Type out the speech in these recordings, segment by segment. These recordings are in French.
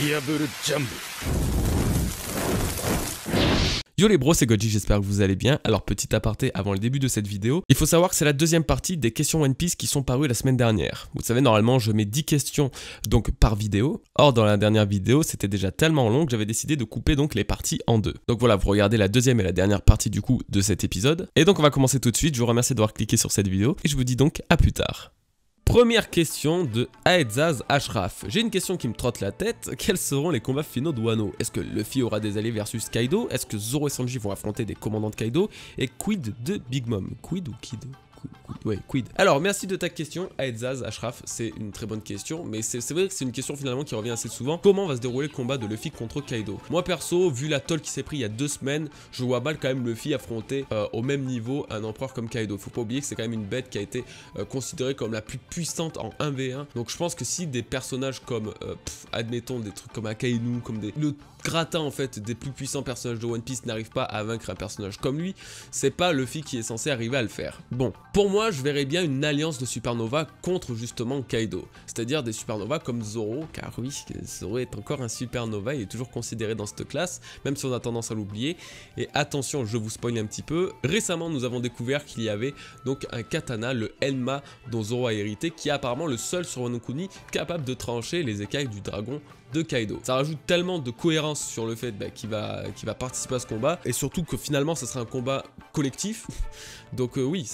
Diable Jump. Yo les bros, c'est Goji, j'espère que vous allez bien. Alors petit aparté avant le début de cette vidéo, il faut savoir que c'est la deuxième partie des questions One Piece qui sont parues la semaine dernière. Vous savez, normalement je mets 10 questions donc par vidéo. Or dans la dernière vidéo, c'était déjà tellement long que j'avais décidé de couper donc les parties en deux. Donc voilà, vous regardez la deuxième et la dernière partie du coup de cet épisode. Et donc on va commencer tout de suite, je vous remercie d'avoir cliqué sur cette vidéo et je vous dis donc à plus tard. Première question de Aedzaz Ashraf. J'ai une question qui me trotte la tête. Quels seront les combats finaux de Wano? Est-ce que Luffy aura des alliés versus Kaido? Est-ce que Zoro et Sanji vont affronter des commandants de Kaido? Et quid de Big Mom? Quid ou Kid? Ouais, quid. Alors, merci de ta question, Aedzaz Ashraf. C'est une très bonne question, mais c'est vrai que c'est une question finalement qui revient assez souvent. Comment va se dérouler le combat de Luffy contre Kaido? Moi, perso, vu la tolle qui s'est pris il y a 2 semaines, je vois mal quand même Luffy affronter au même niveau un empereur comme Kaido. Faut pas oublier que c'est quand même une bête qui a été considérée comme la plus puissante en 1v1. Donc, je pense que si des personnages comme, admettons, des trucs comme Akainu, comme le gratin en fait des plus puissants personnages de One Piece n'arrive pas à vaincre un personnage comme lui, c'est pas Luffy qui est censé arriver à le faire. Bon, pour moi je verrais bien une alliance de supernova contre justement Kaido, c'est-à-dire des supernovas comme Zoro, car oui, Zoro est encore un supernova, il est toujours considéré dans cette classe, même si on a tendance à l'oublier. Et attention, je vous spoil un petit peu, récemment nous avons découvert qu'il y avait donc un katana, le Enma, dont Zoro a hérité, qui est apparemment le seul sur Wano Kuni capable de trancher les écailles du dragon de Kaido. Ça rajoute tellement de cohérence sur le fait qu'il va participer à ce combat, et surtout que finalement ça sera un combat collectif. Donc oui,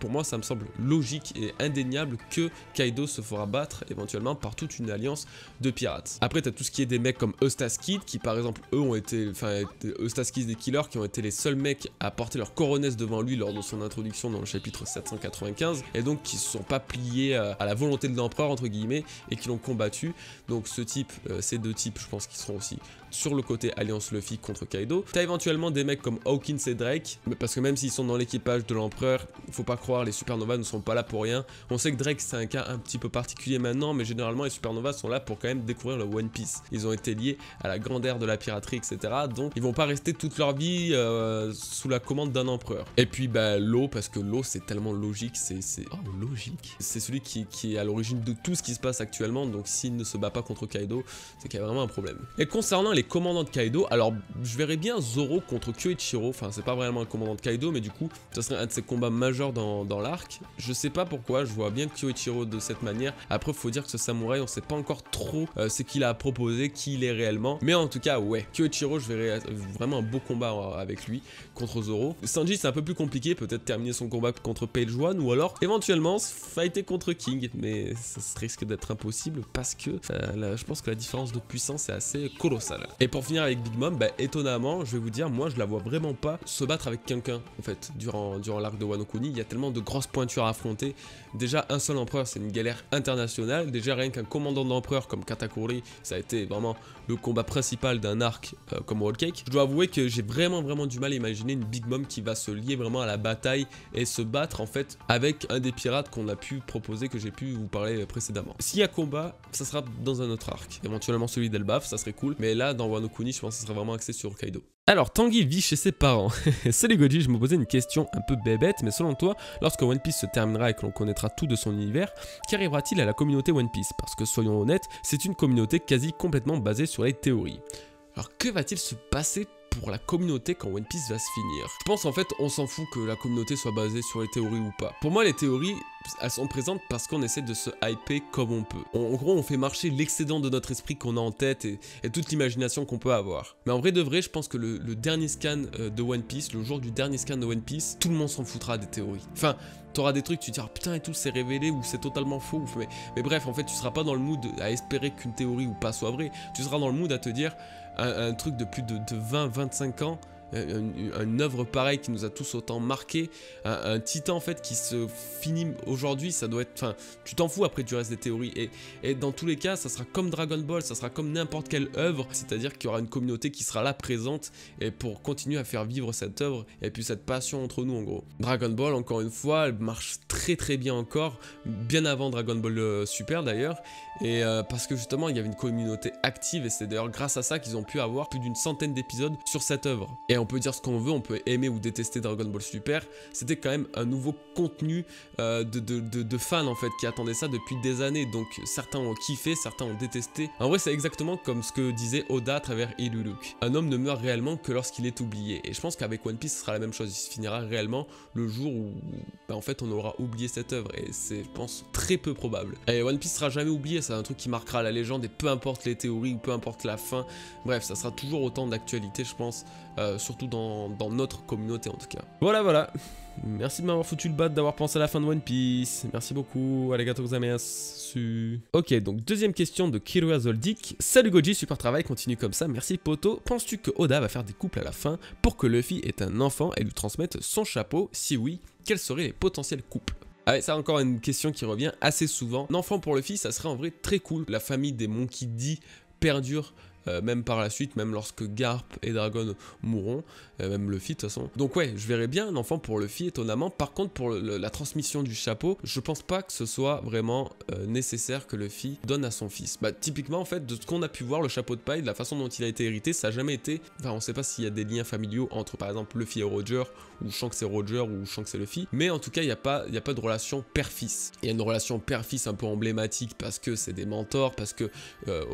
pour moi ça me semble logique et indéniable que Kaido se fera battre éventuellement par toute une alliance de pirates. Après t'as tout ce qui est des mecs comme Eustace Kid qui par exemple eux ont été, Eustace Kid et Killer qui ont été les seuls mecs à porter leur coronesse devant lui lors de son introduction dans le chapitre 795, et donc qui se sont pas pliés à la volonté de l'empereur entre guillemets et qui l'ont combattu. Donc ce type, ces deux types je pense qu'ils seront aussi sur le côté alliance Luffy contre Kaido. T'as éventuellement des mecs comme Hawkins et Drake, parce que même s'ils sont dans l'équipage de l'empereur, faut pas croire, les supernovas ne sont pas là pour rien. On sait que Drake c'est un cas un petit peu particulier maintenant, mais généralement les supernovas sont là pour quand même découvrir le One Piece. Ils ont été liés à la grande ère de la piraterie, etc. Donc ils vont pas rester toute leur vie sous la commande d'un empereur. Et puis bah l'eau, parce que l'eau c'est tellement logique, logique. C'est celui qui est à l'origine de tout ce qui se passe actuellement, donc s'il ne se bat pas contre Kaido, c'est qu'il y a vraiment un problème. Et concernant les commandants de Kaido, alors je verrais bien Zoro contre Kyoichiro, enfin c'est pas vraiment un commandant de Kaido, mais du coup ça serait un de ses combats majeurs dans l'arc. Je sais pas pourquoi, je vois bien Kyoichiro de cette manière. Après faut dire que ce samouraï, on sait pas encore trop ce qu'il a à proposer, qui il est réellement, mais en tout cas ouais, Kyoichiro je verrais vraiment un beau combat avec lui contre Zoro. Sanji c'est un peu plus compliqué, peut-être terminer son combat contre Page One, ou alors éventuellement fighter contre King, mais ça risque d'être impossible parce que je pense que la différence de puissance est assez colossale. Et pour finir avec Big Mom, bah, étonnamment, je vais vous dire, moi je la vois vraiment pas se battre avec quelqu'un en fait durant l'arc de Wano Kuni. Il y a tellement de grosses pointures à affronter. Déjà un seul empereur c'est une galère internationale. Déjà rien qu'un commandant d'empereur comme Katakuri, ça a été vraiment le combat principal d'un arc comme Whole Cake. Je dois avouer que j'ai vraiment du mal à imaginer une Big Mom qui va se lier vraiment à la bataille et se battre en fait avec un des pirates qu'on a pu proposer, que j'ai pu vous parler précédemment. S'il y a combat, ça sera dans un autre arc, éventuellement celui d'Elbaf, ça serait cool, mais là dans Wano Kuni je pense que ça sera vraiment axé sur Kaido. Alors Tanguy vit chez ses parents. Salut Goji, je me posais une question un peu bébête, mais selon toi, lorsque One Piece se terminera et que l'on connaîtra tout de son univers, qu'arrivera-t-il à la communauté One Piece? Parce que soyons honnêtes, c'est une communauté quasi complètement basée sur les théories. Alors que va-t-il se passer pour la communauté quand One Piece va se finir? Je pense en fait on s'en fout que la communauté soit basée sur les théories ou pas. Pour moi les théories elles sont présentes parce qu'on essaie de se hyper comme on peut. En gros on fait marcher l'excédent de notre esprit qu'on a en tête et toute l'imagination qu'on peut avoir. Mais en vrai de vrai je pense que le dernier scan de One Piece, le jour du dernier scan de One Piece, tout le monde s'en foutra des théories. Enfin t'auras des trucs, tu te diras putain et tout c'est révélé ou c'est totalement faux, mais bref en fait tu seras pas dans le mood à espérer qu'une théorie ou pas soit vraie, tu seras dans le mood à te dire un truc de plus de 20-25 ans, une œuvre pareille qui nous a tous autant marqué, un titan en fait qui se finit aujourd'hui, ça doit être, enfin tu t'en fous après du reste des théories, et dans tous les cas ça sera comme Dragon Ball, ça sera comme n'importe quelle œuvre, c'est-à-dire qu'il y aura une communauté qui sera là présente et pour continuer à faire vivre cette œuvre et puis cette passion entre nous en gros. Dragon Ball encore une fois elle marche très bien encore, bien avant Dragon Ball Super d'ailleurs, et parce que justement il y avait une communauté active et c'est d'ailleurs grâce à ça qu'ils ont pu avoir plus d'une centaine d'épisodes sur cette œuvre. Et on peut dire ce qu'on veut, on peut aimer ou détester Dragon Ball Super, c'était quand même un nouveau contenu de fans en fait qui attendaient ça depuis des années, donc certains ont kiffé, certains ont détesté. En vrai c'est exactement comme ce que disait Oda à travers Iluluk. Un homme ne meurt réellement que lorsqu'il est oublié, et je pense qu'avec One Piece ce sera la même chose, il se finira réellement le jour où en fait on aura oublié cette œuvre, et c'est je pense très peu probable. Et One Piece sera jamais oublié, c'est un truc qui marquera la légende, et peu importe les théories, peu importe la fin, bref ça sera toujours autant d'actualité je pense, surtout dans notre communauté en tout cas. Voilà. Merci de m'avoir foutu le bad, d'avoir pensé à la fin de One Piece. Merci beaucoup, arigatou gozaimasu. Ok, donc deuxième question de Kirua Zoldyck. Salut Goji, super travail, continue comme ça, merci poto. Penses-tu que Oda va faire des couples à la fin pour que Luffy ait un enfant et lui transmette son chapeau? Si oui, quels seraient les potentiels couples? Ah ouais, ça encore une question qui revient assez souvent. Un enfant pour Luffy, ça serait en vrai très cool. La famille des Monkey D perdure. Même par la suite, même lorsque Garp et Dragon mourront, même Luffy de toute façon. Donc ouais, je verrais bien un enfant pour Luffy étonnamment. Par contre pour la transmission du chapeau, je pense pas que ce soit vraiment nécessaire que Luffy donne à son fils. Bah typiquement en fait, de ce qu'on a pu voir, le chapeau de paille, de la façon dont il a été hérité, ça a jamais été... Enfin on sait pas s'il y a des liens familiaux entre par exemple Luffy et Roger, ou Shanks et Roger, ou Shanks et Luffy. Mais en tout cas il n'y a pas de relation père-fils. Il y a une relation père-fils un peu emblématique parce que c'est des mentors, parce que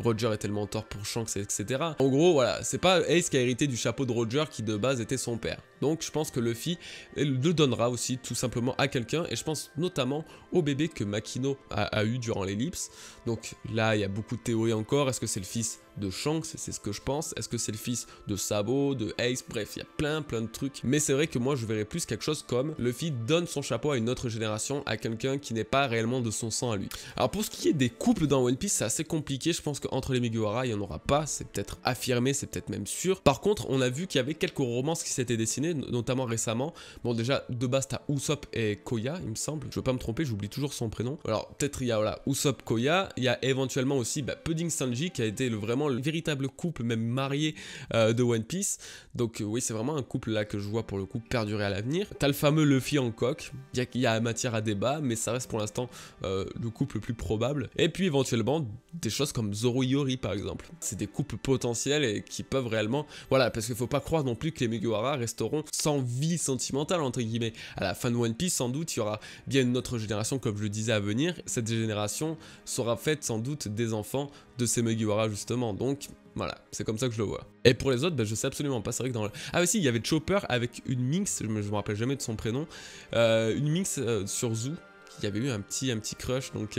Roger était le mentor pour Shanks, etc. En gros, voilà, c'est pas Ace qui a hérité du chapeau de Roger qui de base était son père. Donc je pense que Luffy le donnera aussi tout simplement à quelqu'un, et je pense notamment au bébé que Makino a eu durant l'ellipse. Donc là, il y a beaucoup de théories encore. Est-ce que c'est le fils de Shanks? C'est ce que je pense. Est-ce que c'est le fils de Sabo, de Ace? Bref, il y a plein de trucs. Mais c'est vrai que moi, je verrais plus quelque chose comme Luffy donne son chapeau à une autre génération, à quelqu'un qui n'est pas réellement de son sang à lui. Alors pour ce qui est des couples dans One Piece, c'est assez compliqué. Je pense qu'entre les Mugiwara, il n'y en aura pas. C'est peut-être affirmé, c'est peut-être même sûr. Par contre, on a vu qu'il y avait quelques romances qui s'étaient dessinées, notamment récemment. Bon, déjà, de base, t'as Usopp et Koya, il me semble. Je veux pas me tromper, j'oublie toujours son prénom. Alors, peut-être il y a voilà, Usopp, Koya. Il y a éventuellement aussi Pudding Sanji qui a été vraiment le véritable couple, même marié de One Piece. Donc, oui, c'est vraiment un couple là que je vois pour le coup perdurer à l'avenir. T'as le fameux Luffy Hancock. Il y a matière à débat, mais ça reste pour l'instant le couple le plus probable. Et puis, éventuellement, des choses comme Zoro Iori par exemple. C'est des couples potentiels et qui peuvent réellement... Voilà, parce qu'il faut pas croire non plus que les Mugiwara resteront sans vie sentimentale, entre guillemets. À la fin de One Piece, sans doute, il y aura bien une autre génération, comme je le disais, à venir. Cette génération sera faite sans doute des enfants de ces Mugiwara, justement. Donc, voilà, c'est comme ça que je le vois. Et pour les autres, je sais absolument pas. C'est vrai que dans le... Ah aussi, il y avait Chopper avec une minx, je me rappelle jamais de son prénom, une minx sur Zoo, qui avait eu un petit crush, donc...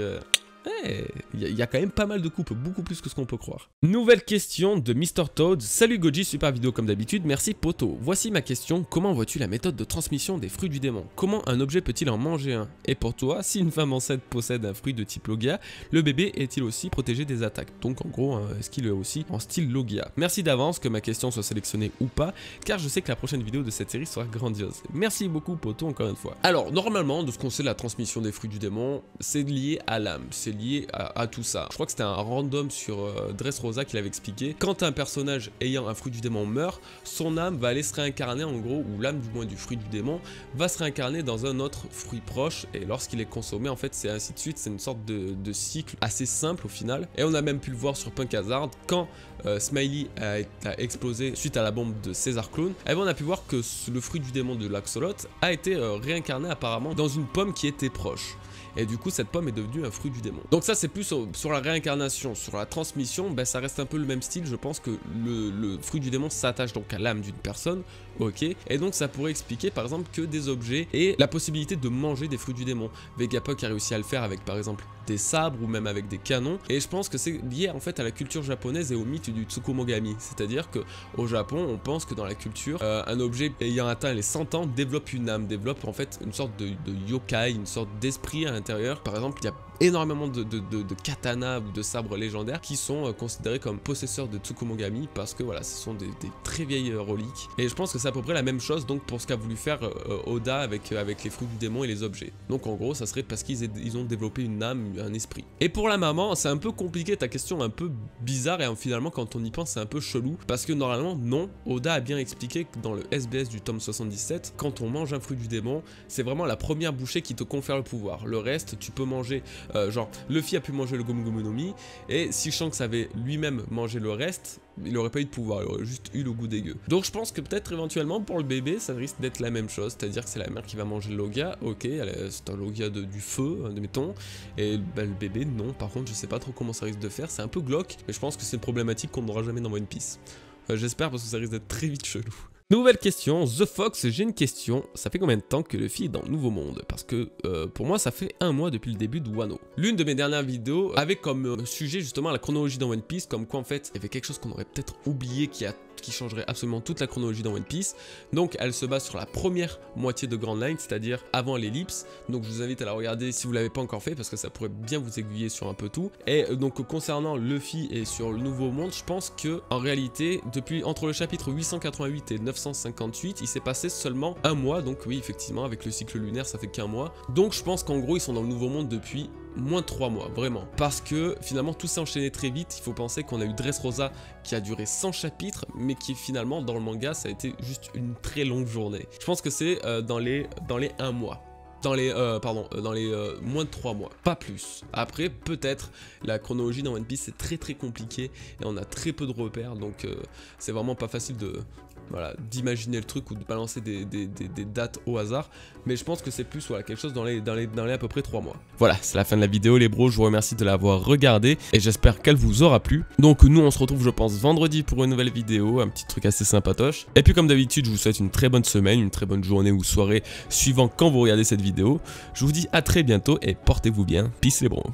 Il y a quand même pas mal de couples, beaucoup plus que ce qu'on peut croire. Nouvelle question de Mr. Toad. Salut Goji, super vidéo comme d'habitude, merci poto. Voici ma question, comment vois-tu la méthode de transmission des fruits du démon? Comment un objet peut-il en manger un? Et pour toi, si une femme enceinte possède un fruit de type Logia, le bébé est-il aussi protégé des attaques? Donc en gros, est-ce qu'il est aussi en style Logia? Merci d'avance que ma question soit sélectionnée ou pas, car je sais que la prochaine vidéo de cette série sera grandiose. Merci beaucoup poto encore une fois. Alors normalement, de ce qu'on sait, la transmission des fruits du démon, c'est lié à l'âme, c'est lié à tout ça. Je crois que c'était un random sur Dressrosa qui l'avait expliqué. Quand un personnage ayant un fruit du démon meurt, son âme va aller se réincarner en gros, ou l'âme du moins du fruit du démon, va se réincarner dans un autre fruit proche, et lorsqu'il est consommé, en fait c'est ainsi de suite, c'est une sorte de cycle assez simple au final. Et on a même pu le voir sur Punk Hazard, quand Smiley a explosé suite à la bombe de César Clone, et on a pu voir que le fruit du démon de l'Axolot a été réincarné apparemment dans une pomme qui était proche. Et du coup cette pomme est devenue un fruit du démon. Donc ça c'est plus sur la réincarnation. Sur la transmission, ça reste un peu le même style. Je pense que le fruit du démon s'attache donc à l'âme d'une personne. Ok. Et donc ça pourrait expliquer par exemple que des objets aient la possibilité de manger des fruits du démon. Vegapunk a réussi à le faire avec par exemple des sabres ou même avec des canons. Et je pense que c'est lié en fait à la culture japonaise et au mythe du Tsukumogami. C'est-à-dire que au Japon on pense que dans la culture un objet ayant atteint les 100 ans développe une âme, développe en fait une sorte de yokai, une sorte d'esprit à l'intérieur. Par exemple, il y a énormément de katanas ou de sabres légendaires qui sont considérés comme possesseurs de Tsukumogami parce que voilà, ce sont des très vieilles reliques. Et je pense que c'est à peu près la même chose donc pour ce qu'a voulu faire Oda avec les fruits du démon et les objets. Donc en gros, ça serait parce qu'ils ont développé une âme, un esprit. Et pour la maman, c'est un peu compliqué, ta question un peu bizarre et finalement quand on y pense c'est un peu chelou parce que normalement non, Oda a bien expliqué que dans le SBS du tome 77, quand on mange un fruit du démon, c'est vraiment la première bouchée qui te confère le pouvoir. Le reste, tu peux manger genre Luffy a pu manger le Gomu Gomu no Mi, et si Shanks avait lui-même mangé le reste, il aurait pas eu de pouvoir, il aurait juste eu le goût dégueu. Donc je pense que peut-être éventuellement pour le bébé ça risque d'être la même chose, c'est-à-dire que c'est la mère qui va manger le Logia, ok, c'est un Logia du feu, admettons, et bah, le bébé non, par contre je sais pas trop comment ça risque de faire, c'est un peu glauque, mais je pense que c'est une problématique qu'on n'aura jamais dans One Piece. J'espère parce que ça risque d'être très vite chelou. Nouvelle question, The Fox, j'ai une question, ça fait combien de temps que Luffy est dans le Nouveau Monde? Parce que pour moi ça fait 1 mois depuis le début de Wano. L'une de mes dernières vidéos avait comme sujet justement la chronologie dans One Piece, comme quoi en fait il y avait quelque chose qu'on aurait peut-être oublié qui changerait absolument toute la chronologie dans One Piece. Donc elle se base sur la première moitié de Grand Line, c'est-à-dire avant l'ellipse. Donc je vous invite à la regarder si vous l'avez pas encore fait parce que ça pourrait bien vous aiguiller sur un peu tout. Et donc concernant Luffy et sur le Nouveau Monde, je pense que en réalité depuis entre le chapitre 888 et 958, il s'est passé seulement 1 mois. Donc oui effectivement avec le cycle lunaire ça fait qu'1 mois. Donc je pense qu'en gros ils sont dans le Nouveau Monde depuis moins de 3 mois, vraiment. Parce que finalement tout s'est enchaîné très vite, il faut penser qu'on a eu Dressrosa qui a duré 100 chapitres, mais qui finalement dans le manga ça a été juste une très longue journée. Je pense que c'est dans les 1 mois. Dans les moins de 3 mois, pas plus. Après, peut-être, la chronologie dans One Piece c'est très compliqué et on a très peu de repères, donc c'est vraiment pas facile de... Voilà, d'imaginer le truc ou de balancer des dates au hasard, mais je pense que c'est plus voilà, quelque chose dans les à peu près 3 mois. Voilà, c'est la fin de la vidéo les bros, je vous remercie de l'avoir regardé et j'espère qu'elle vous aura plu. Donc nous on se retrouve je pense vendredi pour une nouvelle vidéo, un petit truc assez sympatoche. Et puis comme d'habitude je vous souhaite une très bonne semaine, une très bonne journée ou soirée suivant quand vous regardez cette vidéo. Je vous dis à très bientôt et portez-vous bien, peace les bros.